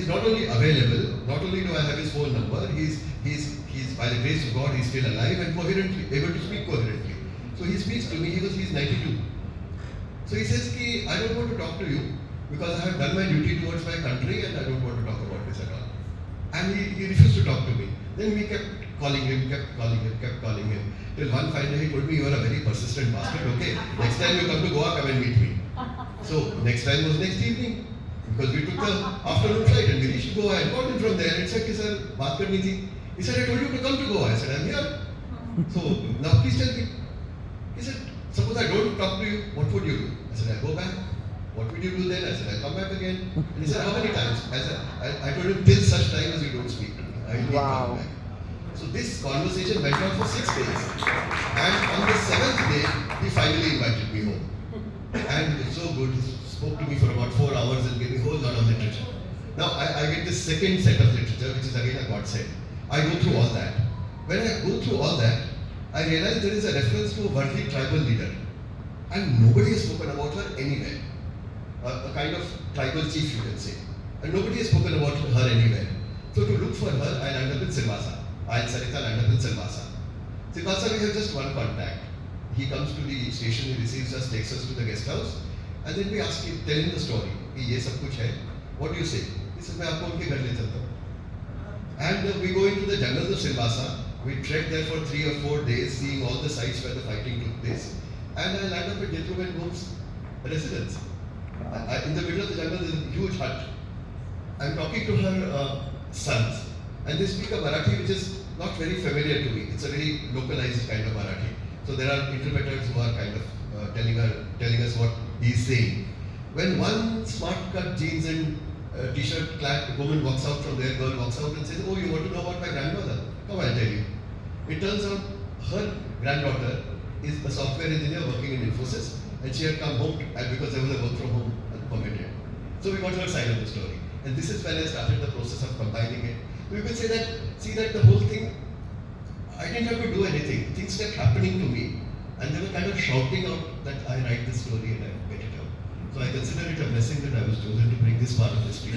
he's not only available, not only do I have his phone number, he's by the grace of God, he's still alive and coherently, able to speak coherently. So he speaks to me, he's 92. So he says, Ki, I don't want to talk to you because I have done my duty towards my country and I don't want to talk about this at all. And he refused to talk to me. Then we kept calling him. Till one fine day he told me, you are a very persistent bastard, okay? Next time you come to Goa, come and meet me. So next time was next evening. Because we took the afternoon flight and we reached Goa and called him from there and said, sir, baat karni thi. He said, I told you to come to Goa. I said, I'm here. So now please tell me. He said, suppose I don't talk to you, what would you do? I said, I go back. What would you do then? I said, I come back again. And he said, how many times? I said, I told him, till such time as you don't speak to me. I will come back. So this conversation went on for 6 days. And on the 7th day, he finally invited me home. And it was so good. He spoke to me for about 4 hours and gave me a whole lot of literature. Now I get this second set of literature, which is again a godsend. I go through all that. When I go through all that, I realize there is a reference to a worldly tribal leader. And nobody has spoken about her anywhere. A kind of tribal chief, you can say. And nobody has spoken about her anywhere. So to look for her, I land up in Silvassa. I and Sarita land up in Silvassa. Silvassa, we have just one contact. He comes to the station, he receives us, takes us to the guest house, and then we ask him, tell him the story. Ye sab kuch hai. What do you say? He says, मैं आपको उनके घर ले चलता हूँ. And we go into the jungles of Silvassa. We trek there for 3 or 4 days, seeing all the sites where the fighting took place. And I land up at Jethro Ben Gom's residence. In the middle of the jungle, there is a huge hut. I'm talking to her sons, and they speak a Marathi which is not very familiar to me. It's a very localized kind of Marathi. So there are interpreters who are kind of telling us what he's saying. When one smart cut jeans and t-shirt clad woman walks out from there, girl walks out and says, oh, you want to know about my grandmother? Come, I'll tell you. It turns out her granddaughter is a software engineer working in Infosys, and she had come home because there was a work from home permitted. So we got her side of the story. And this is when I started the process of combining it. We could say that, see that the whole thing, I didn't have to do anything. Things kept happening to me. And they were kind of shouting out that I write this story and I get it out. So I consider it a blessing that I was chosen to bring this part of history.